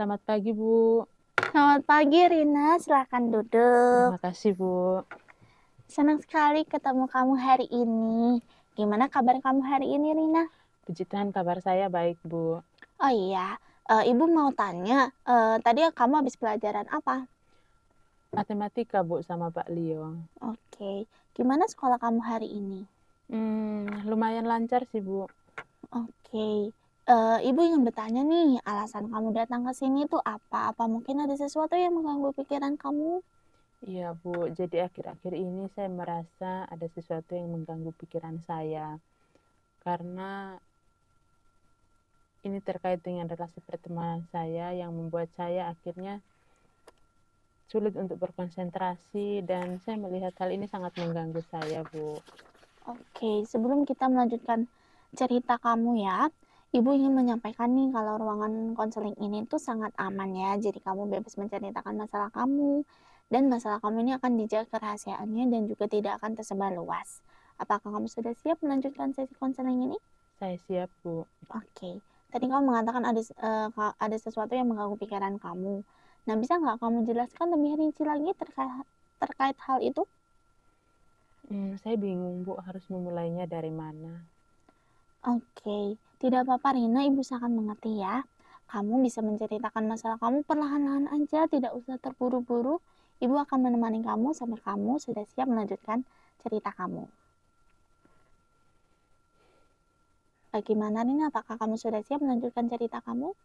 Selamat pagi, Bu. Selamat pagi Rina, silakan duduk. Terima kasih, Bu. Senang sekali ketemu kamu hari ini. Gimana kabar kamu hari ini Rina? Puji Tuhan kabar saya baik, Bu. Oh iya, Ibu mau tanya, tadi kamu habis pelajaran apa? Matematika, Bu, sama Pak Leo. Oke, gimana sekolah kamu hari ini? Lumayan lancar sih, Bu. Oke, Ibu ingin bertanya nih, alasan kamu datang ke sini tuh apa? Apa mungkin ada sesuatu yang mengganggu pikiran kamu? Iya, Bu. Jadi akhir-akhir ini saya merasa ada sesuatu yang mengganggu pikiran saya. Karena ini terkait dengan relasi pertemanan saya yang membuat saya akhirnya sulit untuk berkonsentrasi dan saya melihat hal ini sangat mengganggu saya, Bu. Oke, sebelum kita melanjutkan cerita kamu ya, Ibu ingin menyampaikan nih kalau ruangan konseling ini tuh sangat aman ya. Jadi kamu bebas menceritakan masalah kamu dan masalah kamu ini akan dijaga kerahasiaannya dan juga tidak akan tersebar luas. Apakah kamu sudah siap melanjutkan sesi konseling ini? Saya siap, Bu. Oke. Tadi kamu mengatakan ada sesuatu yang mengganggu pikiran kamu. Nah, bisa nggak kamu jelaskan lebih rinci lagi terkait hal itu? Saya bingung, Bu, harus memulainya dari mana. Oke, tidak apa-apa Rina, Ibu sangat mengerti ya. Kamu bisa menceritakan masalah kamu perlahan-lahan aja, tidak usah terburu-buru. Ibu akan menemani kamu sampai kamu sudah siap melanjutkan cerita kamu. Bagaimana Rina, apakah kamu sudah siap melanjutkan cerita kamu?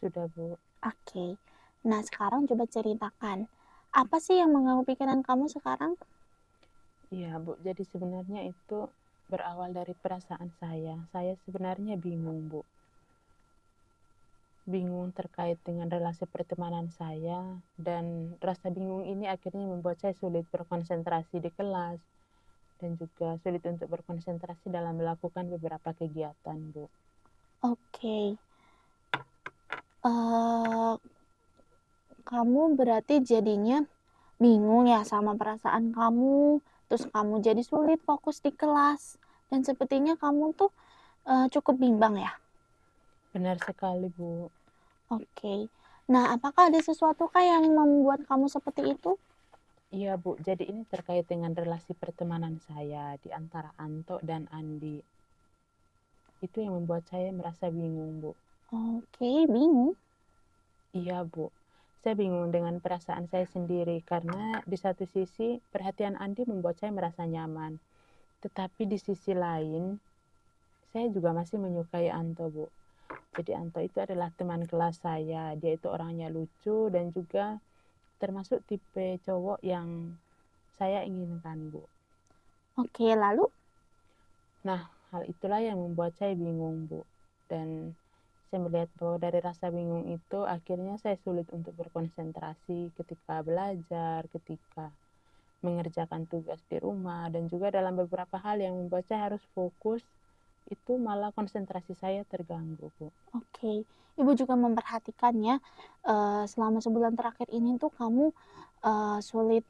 Sudah, Bu. Oke, nah sekarang coba ceritakan. Apa sih yang mengganggu pikiran kamu sekarang? Iya, Bu. Jadi sebenarnya itu berawal dari perasaan saya. Saya sebenarnya bingung, Bu. Bingung terkait dengan relasi pertemanan saya dan rasa bingung ini akhirnya membuat saya sulit berkonsentrasi di kelas dan juga sulit untuk berkonsentrasi dalam melakukan beberapa kegiatan, Bu. Oke, eh kamu berarti jadinya bingung ya sama perasaan kamu, terus kamu jadi sulit fokus di kelas, dan sepertinya kamu tuh cukup bimbang ya. Benar sekali, Bu. Oke. Nah, apakah ada sesuatu kah yang membuat kamu seperti itu? Iya, Bu. Jadi ini terkait dengan relasi pertemanan saya di antara Anto dan Andi. Itu yang membuat saya merasa bingung, Bu. Oke, bingung. Iya, Bu. Saya bingung dengan perasaan saya sendiri karena di satu sisi perhatian Andi membuat saya merasa nyaman. Tetapi di sisi lain, saya juga masih menyukai Anto, Bu. Jadi Anto itu adalah teman kelas saya. Dia itu orangnya lucu dan juga termasuk tipe cowok yang saya inginkan, Bu. Oke, lalu? Nah, hal itulah yang membuat saya bingung, Bu. Dan saya melihat bahwa dari rasa bingung itu akhirnya saya sulit untuk berkonsentrasi ketika belajar, ketika mengerjakan tugas di rumah, dan juga dalam beberapa hal yang membuat saya harus fokus, itu malah konsentrasi saya terganggu, Bu. Oke, Ibu juga memperhatikan ya, selama sebulan terakhir ini tuh kamu sulit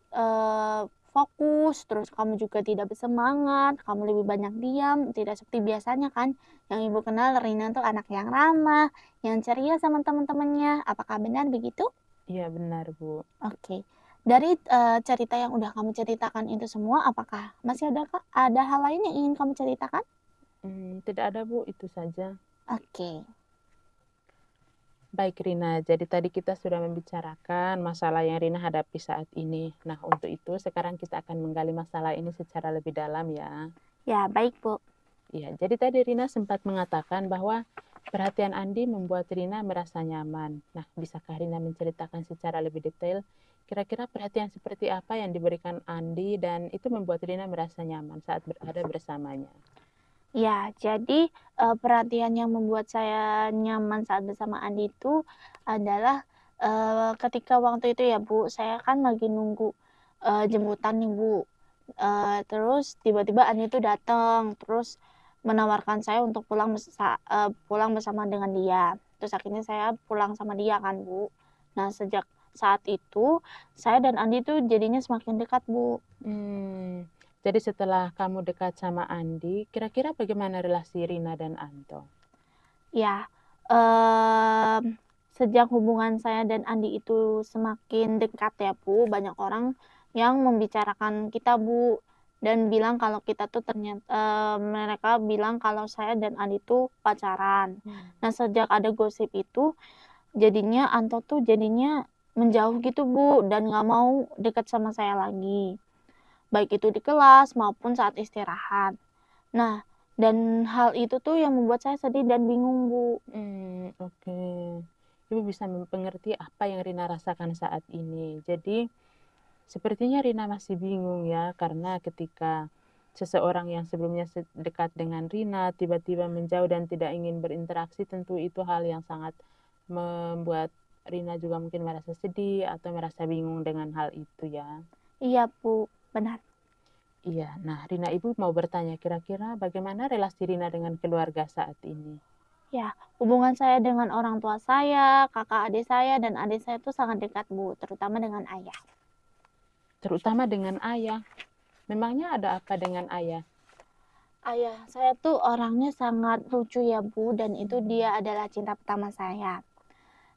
fokus, terus kamu juga tidak bersemangat, kamu lebih banyak diam, tidak seperti biasanya kan. Yang Ibu kenal Rina tuh anak yang ramah, yang ceria sama teman-temannya. Apakah benar begitu? Iya benar, Bu. Oke. Dari cerita yang udah kamu ceritakan itu semua, apakah masih ada hal lain yang ingin kamu ceritakan? Tidak ada, Bu, itu saja. Oke. Baik, Rina. Jadi tadi kita sudah membicarakan masalah yang Rina hadapi saat ini. Nah, untuk itu sekarang kita akan menggali masalah ini secara lebih dalam ya. Ya, baik, Bu. Ya, jadi tadi Rina sempat mengatakan bahwa perhatian Andi membuat Rina merasa nyaman. Nah, bisakah Rina menceritakan secara lebih detail kira-kira perhatian seperti apa yang diberikan Andi dan itu membuat Rina merasa nyaman saat berada bersamanya? Ya, jadi perhatian yang membuat saya nyaman saat bersama Andi itu adalah ketika waktu itu ya Bu, saya kan lagi nunggu jemputan nih Bu. Terus tiba-tiba Andi itu datang, terus menawarkan saya untuk pulang bersama dengan dia. Terus akhirnya saya pulang sama dia kan Bu. Nah, sejak saat itu saya dan Andi itu jadinya semakin dekat Bu. Hmm, jadi setelah kamu dekat sama Andi, kira-kira bagaimana relasi Rina dan Anto? Ya, em, sejak hubungan saya dan Andi itu semakin dekat ya Bu, banyak orang yang membicarakan kita Bu, dan bilang kalau kita tuh mereka bilang kalau saya dan Andi tuh pacaran. Mmm. Nah, sejak ada gosip itu, jadinya Anto tuh jadinya menjauh gitu Bu, dan nggak mau dekat sama saya lagi, baik itu di kelas maupun saat istirahat. Nah, dan hal itu tuh yang membuat saya sedih dan bingung Bu. Oke. Ibu bisa mengerti apa yang Rina rasakan saat ini. Jadi, sepertinya Rina masih bingung ya, karena ketika seseorang yang sebelumnya dekat dengan Rina tiba-tiba menjauh dan tidak ingin berinteraksi, tentu itu hal yang sangat membuat Rina juga mungkin merasa sedih atau merasa bingung dengan hal itu ya. Iya Bu, benar. Iya, nah Rina ibu mau bertanya kira-kira bagaimana relasi Rina dengan keluarga saat ini? Ya, hubungan saya dengan orang tua saya, kakak adik saya, dan adik saya tuh sangat dekat Bu, terutama dengan ayah. Terutama dengan ayah. Memangnya ada apa dengan ayah? Ayah saya tuh orangnya sangat lucu ya Bu, dan itu dia adalah cinta pertama saya.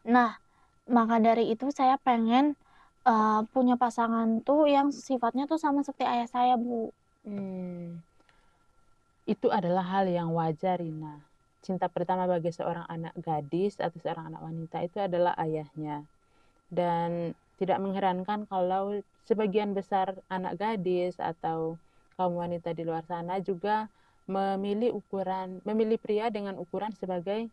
Nah, maka dari itu saya pengen punya pasangan tuh yang sifatnya tuh sama seperti ayah saya Bu. Hmm, itu adalah hal yang wajar, Rina. Cinta pertama bagi seorang anak gadis atau seorang anak wanita itu adalah ayahnya. Dan tidak mengherankan kalau sebagian besar anak gadis atau kaum wanita di luar sana juga memilih pria dengan ukuran sebagai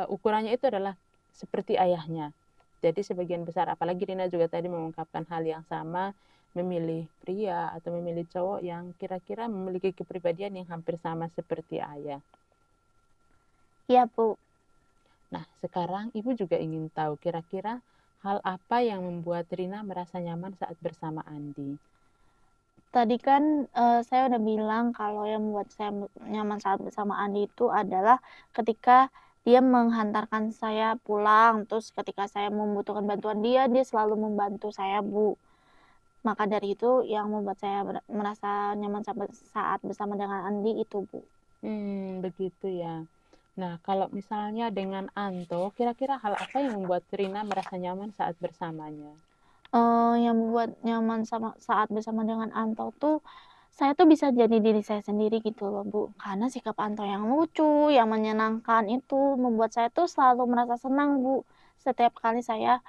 ukurannya itu adalah seperti ayahnya. Jadi sebagian besar, apalagi Rina juga tadi mengungkapkan hal yang sama, memilih pria atau memilih cowok yang kira-kira memiliki kepribadian yang hampir sama seperti ayah. Iya Bu. Nah, sekarang Ibu juga ingin tahu kira-kira hal apa yang membuat Rina merasa nyaman saat bersama Andi. Tadi kan, saya udah bilang kalau yang membuat saya nyaman saat bersama Andi itu adalah ketika dia menghantarkan saya pulang, terus ketika saya membutuhkan bantuan dia, dia selalu membantu saya, Bu. Maka dari itu yang membuat saya merasa nyaman saat bersama dengan Andi itu, Bu. Begitu ya. Nah, kalau misalnya dengan Anto, kira-kira hal apa yang membuat Rina merasa nyaman saat bersamanya? Yang membuat nyaman saat bersama dengan Anto tuh, saya tuh bisa jadi diri saya sendiri gitu loh, Bu. Karena sikap Anto yang lucu, yang menyenangkan itu membuat saya tuh selalu merasa senang, Bu, setiap kali saya,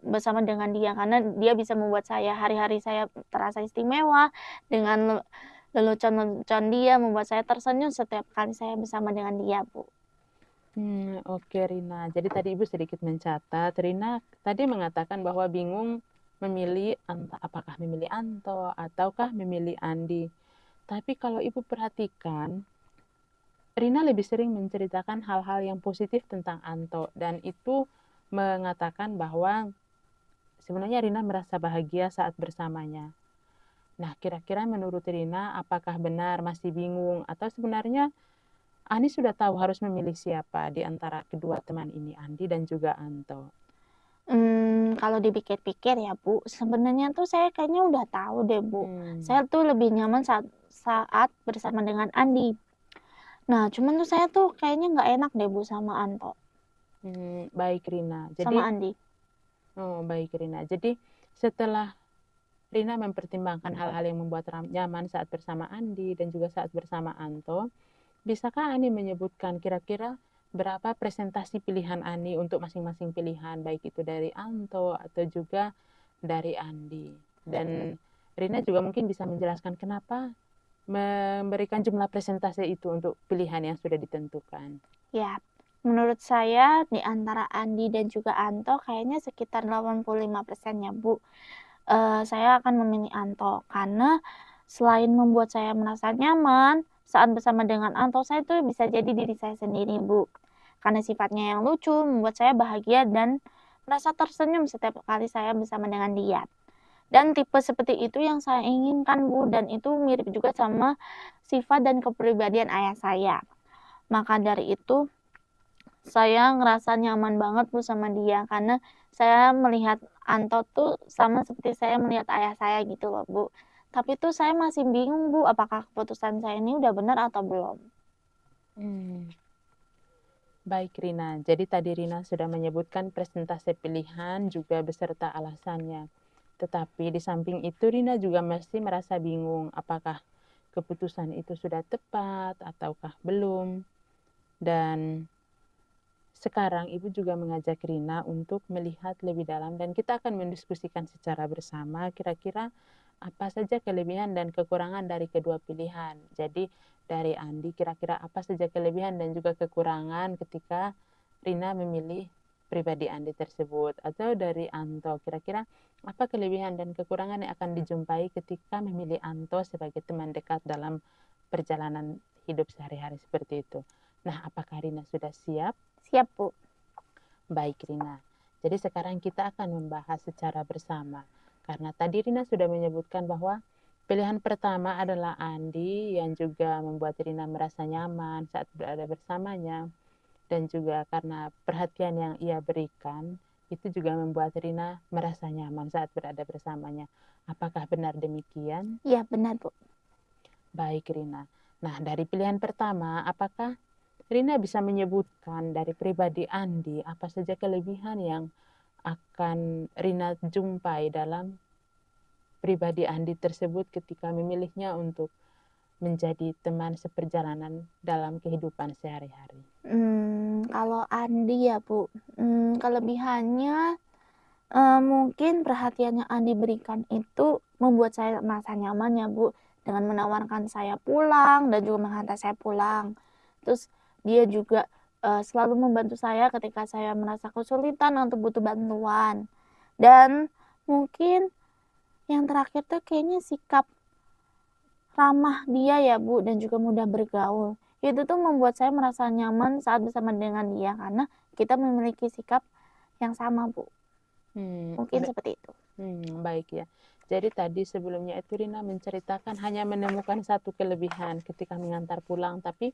bersama dengan dia. Karena dia bisa membuat hari-hari saya terasa istimewa dengan lelucon-lelucon dia, membuat saya tersenyum setiap kali saya bersama dengan dia, Bu. Oke Rina. Jadi tadi Ibu sedikit mencatat, Rina tadi mengatakan bahwa bingung memilih apakah memilih Anto ataukah memilih Andi. Tapi kalau Ibu perhatikan, Rina lebih sering menceritakan hal-hal yang positif tentang Anto dan itu mengatakan bahwa sebenarnya Rina merasa bahagia saat bersamanya. Nah, kira-kira menurut Rina apakah benar masih bingung atau sebenarnya Ani sudah tahu harus memilih siapa di antara kedua teman ini, Andi dan juga Anto. Kalau dipikir-pikir ya, Bu, sebenarnya tuh saya kayaknya udah tahu deh, Bu. Hmm, Saya tuh lebih nyaman saat bersama dengan Andi. Nah, cuman tuh saya tuh kayaknya nggak enak deh, Bu, sama baik Rina. sama Jadi, Andi. oh baik Rina. Jadi setelah Rina mempertimbangkan hal-hal yang membuat nyaman saat bersama Andi dan juga saat bersama Anto, bisakah Ani menyebutkan kira-kira berapa presentasi pilihan Ani untuk masing-masing pilihan, baik itu dari Anto atau juga dari Andi? Dan Rina juga mungkin bisa menjelaskan kenapa memberikan jumlah presentasi itu untuk pilihan yang sudah ditentukan. Ya, menurut saya di antara Andi dan juga Anto kayaknya sekitar 85% ya, Bu. Saya akan memilih Anto karena selain membuat saya merasa nyaman saat bersama dengan Anto, saya tuh bisa jadi diri saya sendiri, Bu. Karena sifatnya yang lucu membuat saya bahagia dan merasa tersenyum setiap kali saya bersama dengan dia. Dan tipe seperti itu yang saya inginkan, Bu, dan itu mirip juga sama sifat dan kepribadian ayah saya. Maka dari itu, saya ngerasa nyaman banget, Bu, sama dia karena saya melihat Anto tuh sama seperti saya melihat ayah saya gitu loh, Bu. Tapi tuh saya masih bingung, Bu, apakah keputusan saya ini udah benar atau belum? Hmm, Baik Rina, jadi tadi Rina sudah menyebutkan presentase pilihan juga beserta alasannya. Tetapi di samping itu Rina juga masih merasa bingung apakah keputusan itu sudah tepat ataukah belum. Dan sekarang Ibu juga mengajak Rina untuk melihat lebih dalam dan kita akan mendiskusikan secara bersama kira-kira apa saja kelebihan dan kekurangan dari kedua pilihan. Jadi dari Andi kira-kira apa saja kelebihan dan juga kekurangan ketika Rina memilih pribadi Andi tersebut. Atau dari Anto kira-kira apa kelebihan dan kekurangan yang akan dijumpai ketika memilih Anto sebagai teman dekat dalam perjalanan hidup sehari-hari seperti itu. Nah, apakah Rina sudah siap? Siap, Bu. Baik, Rina. Jadi sekarang kita akan membahas secara bersama. Karena tadi Rina sudah menyebutkan bahwa pilihan pertama adalah Andi yang juga membuat Rina merasa nyaman saat berada bersamanya. Dan juga karena perhatian yang ia berikan, itu juga membuat Rina merasa nyaman saat berada bersamanya. Apakah benar demikian? Iya, benar, Bu. Baik, Rina. Nah, dari pilihan pertama, apakah Rina bisa menyebutkan dari pribadi Andi apa saja kelebihan yang akan Rina jumpai dalam pribadi Andi tersebut ketika memilihnya untuk menjadi teman seperjalanan dalam kehidupan sehari-hari? Kalau Andi ya, Bu, kelebihannya, mungkin perhatian yang Andi berikan itu membuat saya merasa nyaman ya, Bu, dengan menawarkan saya pulang dan juga menghantar saya pulang. Terus dia juga, selalu membantu saya ketika saya merasa kesulitan untuk butuh bantuan. Dan mungkin yang terakhir tuh kayaknya sikap ramah dia ya, Bu, dan juga mudah bergaul. Itu tuh membuat saya merasa nyaman saat bersama dengan dia karena kita memiliki sikap yang sama, Bu. Hmm, Mungkin seperti itu. baik ya. Jadi tadi sebelumnya itu Rina menceritakan hanya menemukan satu kelebihan ketika mengantar pulang, tapi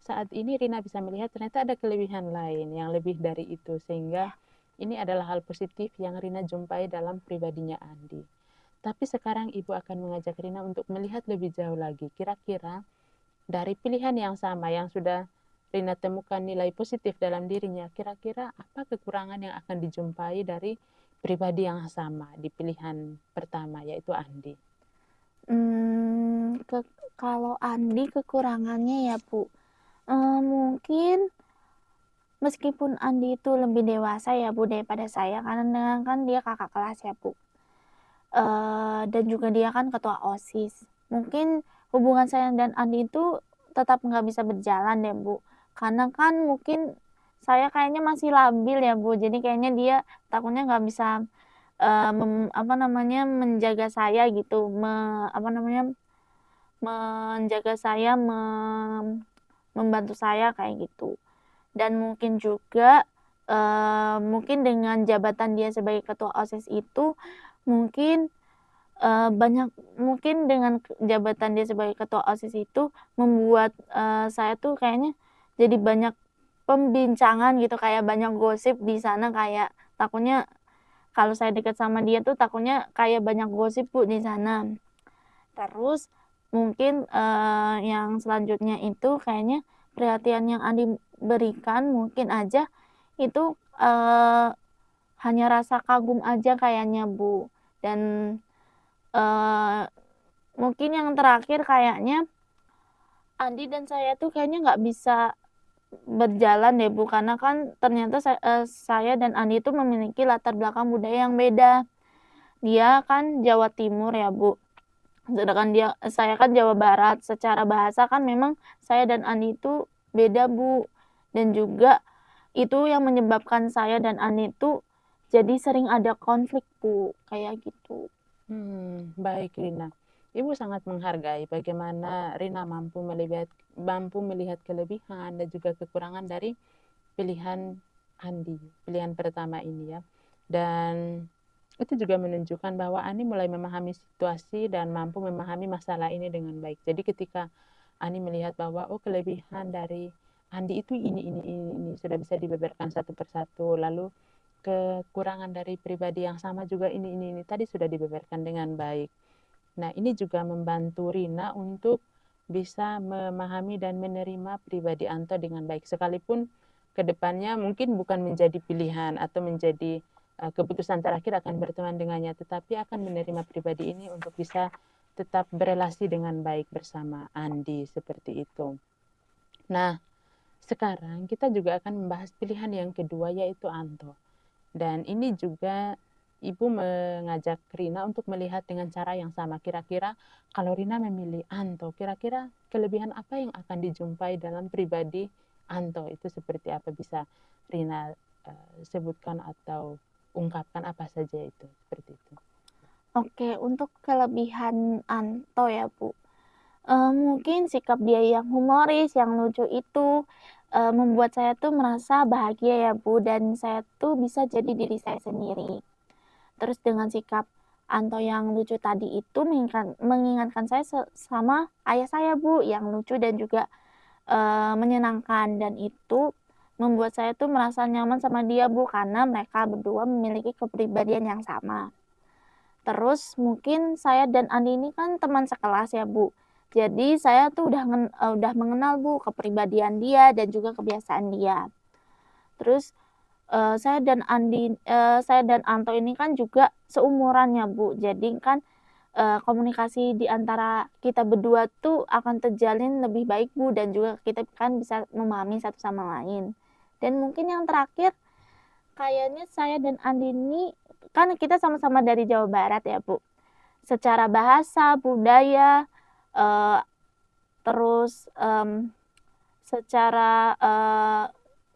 saat ini Rina bisa melihat ternyata ada kelebihan lain yang lebih dari itu, sehingga ini adalah hal positif yang Rina jumpai dalam pribadinya Andi. Tapi sekarang Ibu akan mengajak Rina untuk melihat lebih jauh lagi. Kira-kira dari pilihan yang sama yang sudah Rina temukan nilai positif dalam dirinya, kira-kira apa kekurangan yang akan dijumpai dari pribadi yang sama di pilihan pertama, yaitu Andi? Mmm, ke Kalau Andi kekurangannya ya, Bu, mungkin meskipun Andi itu lebih dewasa ya, Bu, daripada saya karena kan dia kakak kelas ya, Bu. Dan juga dia kan ketua OSIS. Mungkin hubungan saya dan Andi itu tetap nggak bisa berjalan deh, Bu. Karena kan mungkin saya kayaknya masih labil ya, Bu. Jadi kayaknya dia takutnya nggak bisa, menjaga saya gitu, menjaga saya, membantu saya kayak gitu. Dan mungkin juga, mungkin dengan jabatan dia sebagai ketua OSIS itu mungkin mungkin dengan jabatan dia sebagai ketua OSIS itu membuat, saya tuh kayaknya jadi banyak pembincangan gitu, kayak banyak gosip di sana, kayak takutnya kalau saya dekat sama dia tuh takutnya kayak banyak gosip, Bu, di sana. Terus mungkin, yang selanjutnya itu kayaknya perhatian yang Andi berikan mungkin aja itu, hanya rasa kagum aja kayaknya, Bu. Dan Eee, mungkin yang terakhir kayaknya Andi dan saya tuh kayaknya nggak bisa berjalan deh, Bu, karena kan ternyata saya dan Andi itu memiliki latar belakang budaya yang beda. Dia kan Jawa Timur ya, Bu, sedangkan saya kan Jawa Barat. Secara bahasa kan memang saya dan Andi itu beda, Bu, dan juga itu yang menyebabkan saya dan Andi itu jadi sering ada konflik, Bu, kayak gitu. Baik Rina. Ibu sangat menghargai bagaimana Rina mampu melihat kelebihan dan juga kekurangan dari pilihan Andi, pilihan pertama ini ya. Dan itu juga menunjukkan bahwa Ani mulai memahami situasi dan mampu memahami masalah ini dengan baik. Jadi ketika Ani melihat bahwa oh kelebihan dari Andi itu ini sudah bisa dibeberkan satu persatu. Lalu kekurangan dari pribadi yang sama juga ini tadi sudah dibeberkan dengan baik. Nah, ini juga membantu Rina untuk bisa memahami dan menerima pribadi Anto dengan baik sekalipun ke depannya mungkin bukan menjadi pilihan atau menjadi keputusan terakhir akan berteman dengannya, tetapi akan menerima pribadi ini untuk bisa tetap berelasi dengan baik bersama Andi seperti itu. Nah, sekarang kita juga akan membahas pilihan yang kedua yaitu Anto. Dan ini juga Ibu mengajak Rina untuk melihat dengan cara yang sama. Kira-kira kalau Rina memilih Anto, kira-kira kelebihan apa yang akan dijumpai dalam pribadi Anto? Itu seperti apa? Bisa Rina sebutkan atau ungkapkan apa saja itu? Seperti itu. Oke, untuk kelebihan Anto ya, Bu. Mungkin sikap dia yang humoris, yang lucu itu membuat saya tuh merasa bahagia ya, Bu, dan saya tuh bisa jadi diri saya sendiri. Terus dengan sikap Anto yang lucu tadi itu mengingatkan saya sama ayah saya, Bu, yang lucu dan juga menyenangkan, dan itu membuat saya tuh merasa nyaman sama dia, Bu, karena mereka berdua memiliki kepribadian yang sama. Terus mungkin saya dan Andi ini kan teman sekelas ya, Bu. Jadi saya tuh udah mengenal, Bu, kepribadian dia dan juga kebiasaan dia. Terus, saya dan Anto ini kan juga seumuran ya, Bu. Jadi kan, komunikasi di antara kita berdua tuh akan terjalin lebih baik, Bu, dan juga kita kan bisa memahami satu sama lain. Dan mungkin yang terakhir, kayaknya saya dan Andi ini kan kita sama-sama dari Jawa Barat ya, Bu. Secara bahasa, budaya, terus, secara,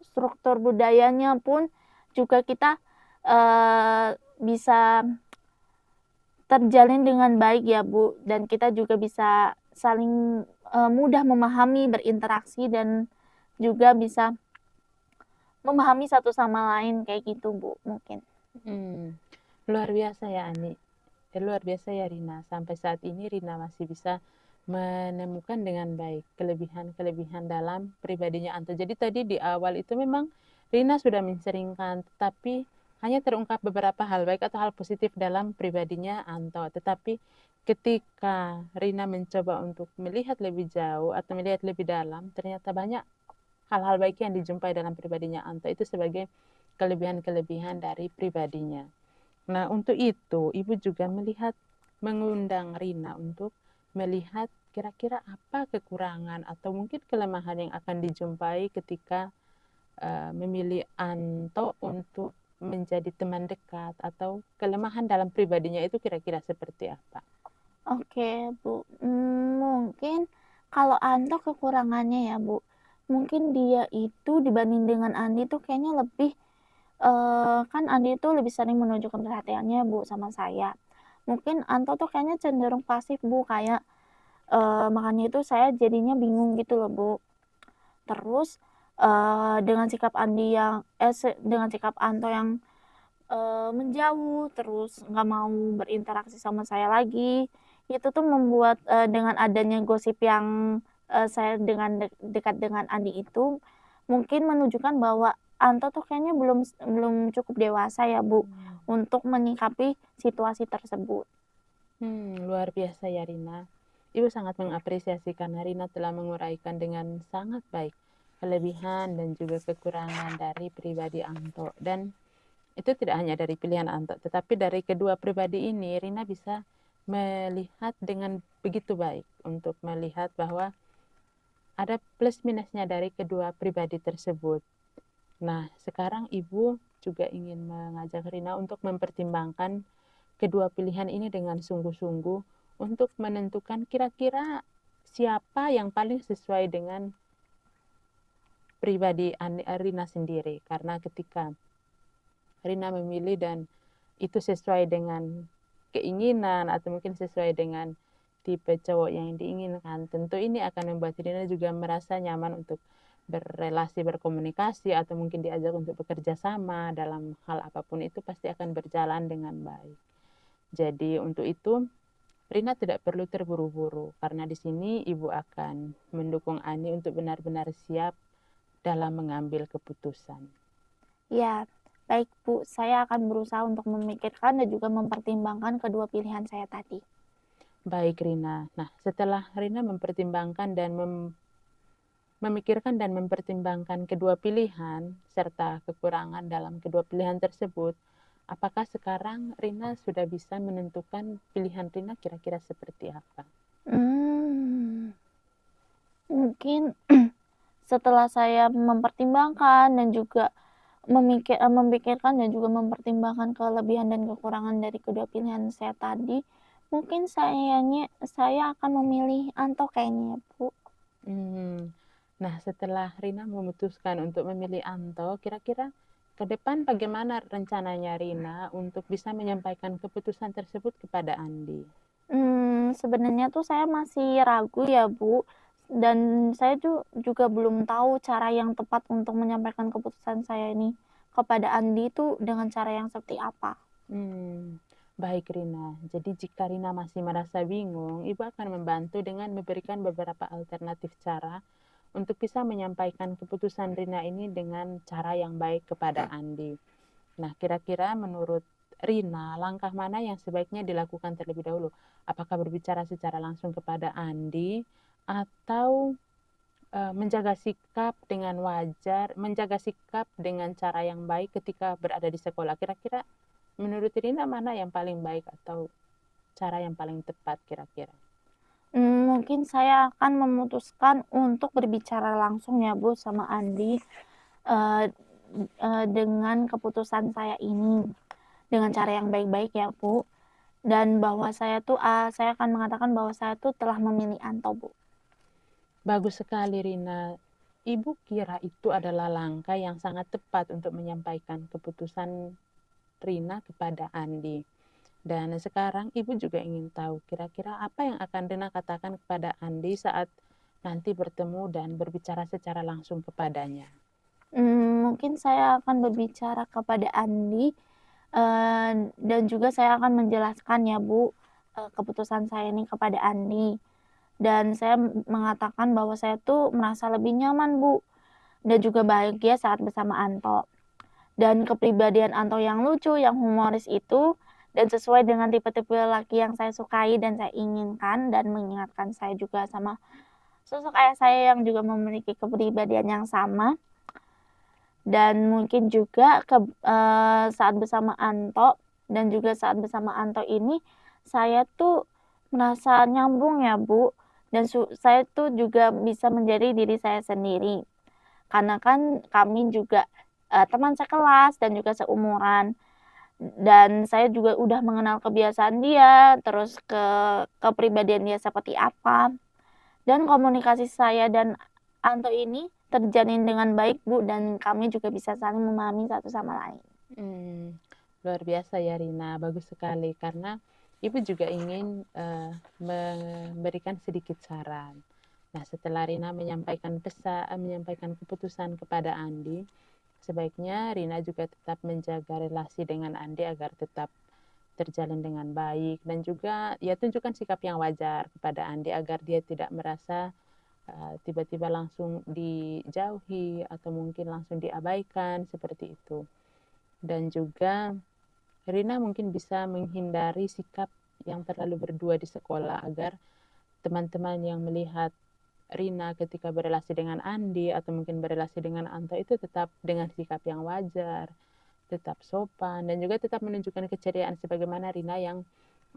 struktur budayanya pun juga kita, bisa terjalin dengan baik ya, Bu, dan kita juga bisa saling, mudah memahami, berinteraksi, dan juga bisa memahami satu sama lain kayak gitu, Bu, mungkin. Luar biasa ya Ani. Luar biasa ya Rina. Sampai saat ini Rina masih bisa menemukan dengan baik kelebihan-kelebihan dalam pribadinya Anto. Jadi tadi di awal itu memang Rina sudah menseringkan, tetapi hanya terungkap beberapa hal baik atau hal positif dalam pribadinya Anto. Tetapi ketika Rina mencoba untuk melihat lebih jauh atau melihat lebih dalam, ternyata banyak hal-hal baik yang dijumpai dalam pribadinya Anto itu sebagai kelebihan-kelebihan dari pribadinya. Nah, untuk itu, Ibu juga mengundang Rina untuk melihat kira-kira apa kekurangan atau mungkin kelemahan yang akan dijumpai ketika memilih Anto untuk menjadi teman dekat atau kelemahan dalam pribadinya itu kira-kira seperti apa? Oke, Bu. Mungkin kalau Anto kekurangannya ya, Bu, mungkin dia itu dibanding dengan Andi tuh kayaknya lebih, kan Andi itu lebih sering menunjukkan perhatiannya, Bu, sama saya. Mungkin Anto tuh kayaknya cenderung pasif, Bu, kayak, makanya itu saya jadinya bingung gitu loh, Bu. Terus, dengan sikap Anto yang, menjauh, terus nggak mau berinteraksi sama saya lagi, itu tuh membuat, dengan adanya gosip yang, saya dekat dengan Andi itu, mungkin menunjukkan bahwa Anto tuh kayaknya belum cukup dewasa ya, Bu, untuk menyikapi situasi tersebut. Luar biasa ya Rina. Ibu sangat mengapresiasi karena Rina telah menguraikan dengan sangat baik kelebihan dan juga kekurangan dari pribadi Anto. Dan itu tidak hanya dari pilihan Anto, tetapi dari kedua pribadi ini Rina bisa melihat dengan begitu baik untuk melihat bahwa ada plus minusnya dari kedua pribadi tersebut. Nah, sekarang Ibu juga ingin mengajak Rina untuk mempertimbangkan kedua pilihan ini dengan sungguh-sungguh untuk menentukan kira-kira siapa yang paling sesuai dengan pribadi Rina sendiri. Karena ketika Rina memilih dan itu sesuai dengan keinginan atau mungkin sesuai dengan tipe cowok yang diinginkan, tentu ini akan membuat Rina juga merasa nyaman untuk berrelasi, berkomunikasi, atau mungkin diajak untuk bekerja sama dalam hal apapun itu pasti akan berjalan dengan baik. Jadi untuk itu Rina tidak perlu terburu-buru karena di sini ibu akan mendukung Ani untuk benar-benar siap dalam mengambil keputusan. Ya, baik, Bu, saya akan berusaha untuk memikirkan dan juga mempertimbangkan kedua pilihan saya tadi. Baik Rina. Nah, setelah Rina mempertimbangkan dan memikirkan dan mempertimbangkan kedua pilihan serta kekurangan dalam kedua pilihan tersebut, apakah sekarang Rina sudah bisa menentukan pilihan Rina kira-kira seperti apa? Mungkin setelah saya mempertimbangkan dan juga memikirkan dan juga mempertimbangkan kelebihan dan kekurangan dari kedua pilihan saya tadi, mungkin saya akan memilih Anto kayaknya ya, Bu. Nah, setelah Rina memutuskan untuk memilih Anto, kira-kira ke depan bagaimana rencananya Rina untuk bisa menyampaikan keputusan tersebut kepada Andi? Sebenarnya tuh saya masih ragu ya, Bu, dan saya tuh juga belum tahu cara yang tepat untuk menyampaikan keputusan saya ini kepada Andi itu dengan cara yang seperti apa. Baik Rina, jadi jika Rina masih merasa bingung, Ibu akan membantu dengan memberikan beberapa alternatif cara untuk bisa menyampaikan keputusan Rina ini dengan cara yang baik kepada Andi. Nah, kira-kira menurut Rina, langkah mana yang sebaiknya dilakukan terlebih dahulu? Apakah berbicara secara langsung kepada Andi atau menjaga sikap dengan wajar, menjaga sikap dengan cara yang baik ketika berada di sekolah? Kira-kira menurut Rina mana yang paling baik atau cara yang paling tepat kira-kira? Mungkin saya akan memutuskan untuk berbicara langsung ya, Bu, sama Andi, eee dengan keputusan saya ini, dengan cara yang baik-baik ya, Bu, dan bahwa saya akan mengatakan bahwa saya tuh telah memilih Anto, Bu. Bagus sekali Rina. Ibu kira itu adalah langkah yang sangat tepat untuk menyampaikan keputusan Rina kepada Andi. Dan sekarang Ibu juga ingin tahu kira-kira apa yang akan Rina katakan kepada Andi saat nanti bertemu dan berbicara secara langsung kepadanya. Mungkin saya akan berbicara kepada Andi, dan juga saya akan menjelaskan ya, Bu, keputusan saya ini kepada Andi. Dan saya mengatakan bahwa saya tuh merasa lebih nyaman, Bu, dan juga bahagia saat bersama Anto. Dan kepribadian Anto yang lucu, yang humoris itu, dan sesuai dengan tipe-tipe laki yang saya sukai dan saya inginkan, dan mengingatkan saya juga sama sosok ayah saya yang juga memiliki kepribadian yang sama. Dan mungkin juga saat bersama Anto dan juga saat bersama Anto ini, saya tuh merasa nyambung ya, Bu, dan saya tuh juga bisa menjadi diri saya sendiri. Karena kan kami juga, teman sekelas dan juga seumuran, dan saya juga udah mengenal kebiasaan dia, terus kepribadian dia seperti apa. Dan komunikasi saya dan Anto ini terjalin dengan baik, Bu, dan kami juga bisa saling memahami satu sama lain. Luar biasa ya Rina, bagus sekali karena Ibu juga ingin memberikan sedikit saran. Nah, setelah Rina menyampaikan keputusan kepada Andi, sebaiknya Rina juga tetap menjaga relasi dengan Andi agar tetap terjalin dengan baik dan juga ya tunjukkan sikap yang wajar kepada Andi agar dia tidak merasa tiba-tiba langsung dijauhi atau mungkin langsung diabaikan seperti itu. Dan juga Rina mungkin bisa menghindari sikap yang terlalu berdua di sekolah agar teman-teman yang melihat Rina ketika berelasi dengan Andi atau mungkin berelasi dengan Anto itu tetap dengan sikap yang wajar, tetap sopan dan juga tetap menunjukkan keceriaan sebagaimana Rina yang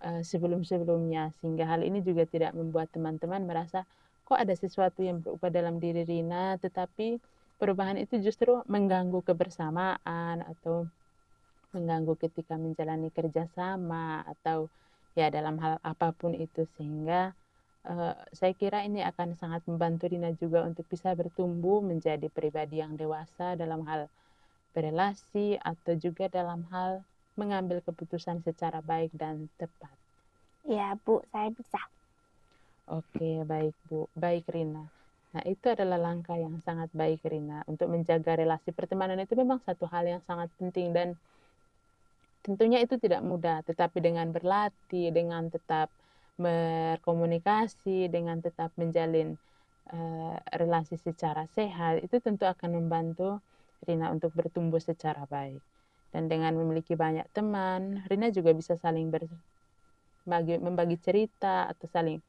sebelum-sebelumnya sehingga hal ini juga tidak membuat teman-teman merasa kok ada sesuatu yang berubah dalam diri Rina tetapi perubahan itu justru mengganggu kebersamaan atau mengganggu ketika menjalani kerjasama atau ya dalam hal apapun itu sehingga saya kira ini akan sangat membantu Rina juga untuk bisa bertumbuh menjadi pribadi yang dewasa dalam hal berelasi atau juga dalam hal mengambil keputusan secara baik dan tepat. Iya, Bu, saya bisa. Oke, baik Bu. Baik Rina. Nah, itu adalah langkah yang sangat baik Rina. Untuk menjaga relasi pertemanan itu memang satu hal yang sangat penting dan tentunya itu tidak mudah, tetapi dengan berlatih, dengan tetap berkomunikasi, dengan tetap menjalin relasi secara sehat, itu tentu akan membantu Rina untuk bertumbuh secara baik. Dan dengan memiliki banyak teman, Rina juga bisa saling membagi cerita atau saling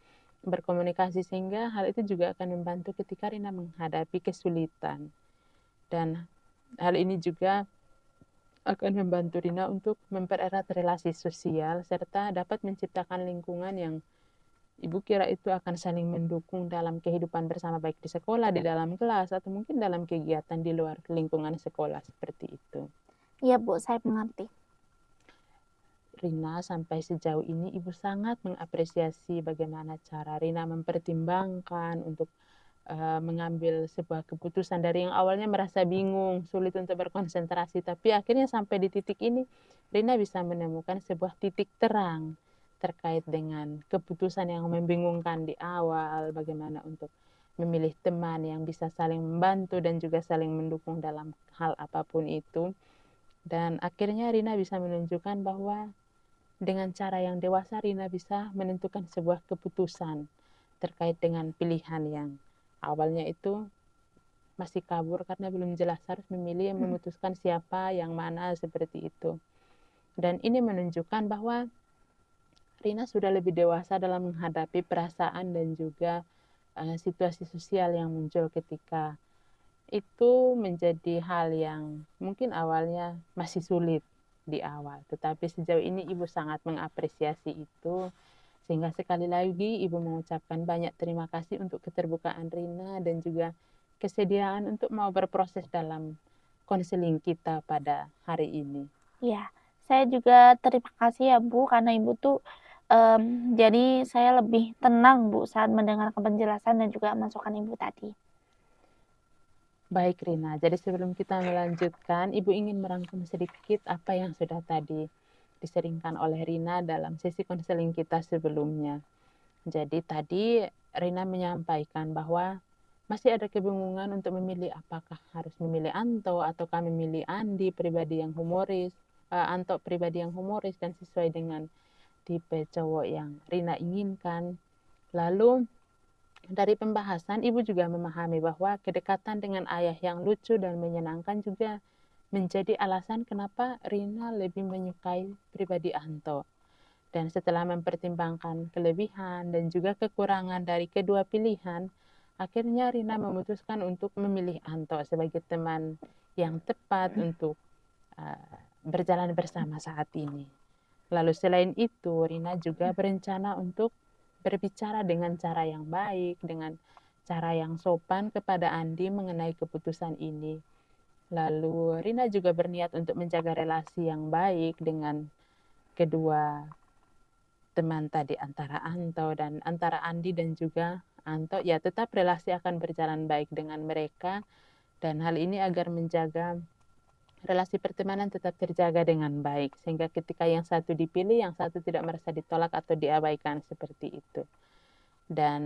berkomunikasi, sehingga hal itu juga akan membantu ketika Rina menghadapi kesulitan. Dan hal ini juga akan membantu Rina untuk mempererat relasi sosial serta dapat menciptakan lingkungan yang Ibu kira itu akan saling mendukung dalam kehidupan bersama, baik di sekolah, di dalam kelas, atau mungkin dalam kegiatan di luar lingkungan sekolah seperti itu. Iya Bu, saya mengerti. Rina, sampai sejauh ini Ibu sangat mengapresiasi bagaimana cara Rina mempertimbangkan untuk mengambil sebuah keputusan dari yang awalnya merasa bingung, sulit untuk berkonsentrasi, tapi akhirnya sampai di titik ini Rina bisa menemukan sebuah titik terang terkait dengan keputusan yang membingungkan di awal, bagaimana untuk memilih teman yang bisa saling membantu dan juga saling mendukung dalam hal apapun itu. Dan akhirnya Rina bisa menunjukkan bahwa dengan cara yang dewasa Rina bisa menentukan sebuah keputusan terkait dengan pilihan yang awalnya itu masih kabur karena belum jelas, harus memilih yang memutuskan siapa yang mana seperti itu. Dan ini menunjukkan bahwa Rina sudah lebih dewasa dalam menghadapi perasaan dan juga situasi sosial yang muncul ketika itu menjadi hal yang mungkin awalnya masih sulit di awal. Tetapi sejauh ini Ibu sangat mengapresiasi itu, sehingga sekali lagi Ibu mengucapkan banyak terima kasih untuk keterbukaan Rina dan juga kesediaan untuk mau berproses dalam konseling kita pada hari ini. Iya, saya juga terima kasih ya Bu, karena Ibu tuh jadi saya lebih tenang Bu saat mendengarkan penjelasan dan juga masukan Ibu tadi. Baik Rina, jadi sebelum kita melanjutkan, Ibu ingin merangkum sedikit apa yang sudah tadi diseringkan oleh Rina dalam sesi konseling kita sebelumnya. Jadi tadi Rina menyampaikan bahwa masih ada kebingungan untuk memilih apakah harus memilih Anto ataukah memilih Andi, pribadi yang humoris, Anto pribadi yang humoris dan sesuai dengan tipe cowok yang Rina inginkan. Lalu dari pembahasan, Ibu juga memahami bahwa kedekatan dengan ayah yang lucu dan menyenangkan juga menjadi alasan kenapa Rina lebih menyukai pribadi Anto. Dan setelah mempertimbangkan kelebihan dan juga kekurangan dari kedua pilihan, akhirnya Rina memutuskan untuk memilih Anto sebagai teman yang tepat untuk berjalan bersama saat ini. Lalu selain itu, Rina juga berencana untuk berbicara dengan cara yang baik, dengan cara yang sopan kepada Andi mengenai keputusan ini. Lalu Rina juga berniat untuk menjaga relasi yang baik dengan kedua teman tadi, antara Anto dan antara Andi dan juga Anto. Ya, tetap relasi akan berjalan baik dengan mereka, dan hal ini agar menjaga relasi pertemanan tetap terjaga dengan baik, sehingga ketika yang satu dipilih, yang satu tidak merasa ditolak atau diabaikan seperti itu. Dan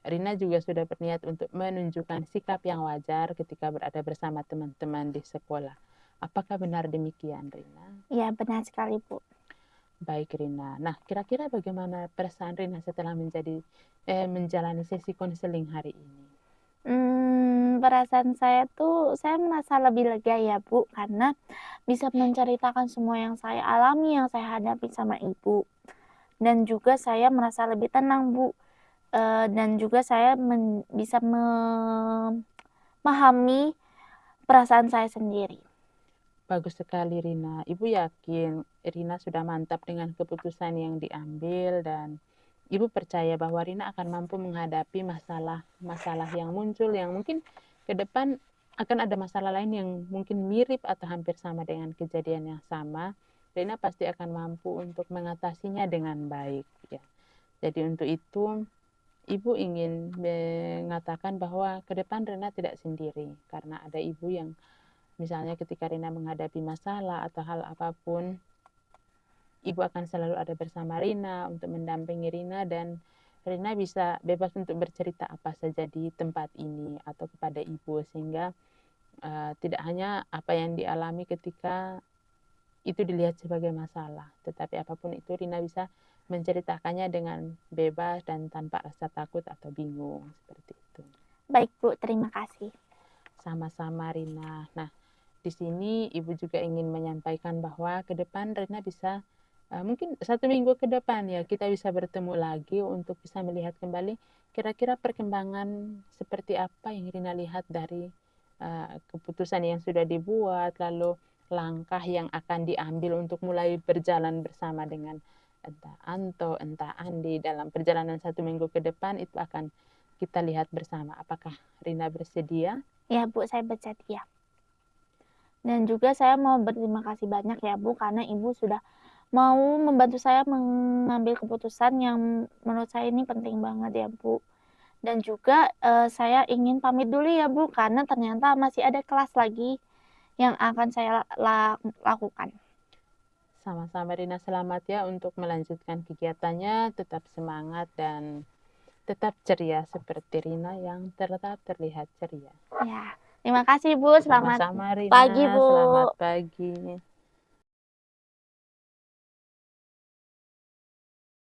Rina juga sudah berniat untuk menunjukkan sikap yang wajar ketika berada bersama teman-teman di sekolah. Apakah benar demikian, Rina? Iya, benar sekali Bu. Baik, Rina. Nah, kira-kira bagaimana perasaan Rina setelah menjalani sesi konseling hari ini? Perasaan saya tuh, saya merasa lebih lega ya Bu, karena bisa menceritakan semua yang saya alami, yang saya hadapi sama Ibu. Dan juga saya merasa lebih tenang Bu, dan juga saya bisa memahami perasaan saya sendiri. Bagus sekali, Rina. Ibu yakin Rina sudah mantap dengan keputusan yang diambil, dan Ibu percaya bahwa Rina akan mampu menghadapi masalah-masalah yang muncul, yang mungkin ke depan akan ada masalah lain yang mungkin mirip atau hampir sama dengan kejadian yang sama. Rina pasti akan mampu untuk mengatasinya dengan baik, ya. Jadi untuk itu Ibu ingin mengatakan bahwa ke depan Rina tidak sendiri, karena ada Ibu yang misalnya ketika Rina menghadapi masalah atau hal apapun, Ibu akan selalu ada bersama Rina untuk mendampingi Rina, dan Rina bisa bebas untuk bercerita apa saja di tempat ini atau kepada Ibu, sehingga tidak hanya apa yang dialami ketika itu dilihat sebagai masalah, tetapi apapun itu Rina bisa menceritakannya dengan bebas dan tanpa rasa takut atau bingung, seperti itu. Baik Bu, terima kasih. Sama-sama, Rina. Nah, di sini Ibu juga ingin menyampaikan bahwa ke depan Rina bisa mungkin 1 minggu ke depan ya kita bisa bertemu lagi untuk bisa melihat kembali kira-kira perkembangan seperti apa yang Rina lihat dari keputusan yang sudah dibuat, lalu langkah yang akan diambil untuk mulai berjalan bersama dengan entah Anto, entah Andi dalam perjalanan 1 minggu ke depan itu akan kita lihat bersama. Apakah Rina bersedia? Ya Bu, saya bersedia. Dan juga saya mau berterima kasih banyak ya Bu, karena Ibu sudah mau membantu saya mengambil keputusan yang menurut saya ini penting banget ya Bu. Dan juga saya ingin pamit dulu ya Bu, karena ternyata masih ada kelas lagi yang akan saya lakukan. Sama-sama Rina, selamat ya untuk melanjutkan kegiatannya, tetap semangat dan tetap ceria seperti Rina yang tetap terlihat ceria. Ya, terima kasih Bu, selamat Sama-sama Rina, pagi Bu. selamat pagi.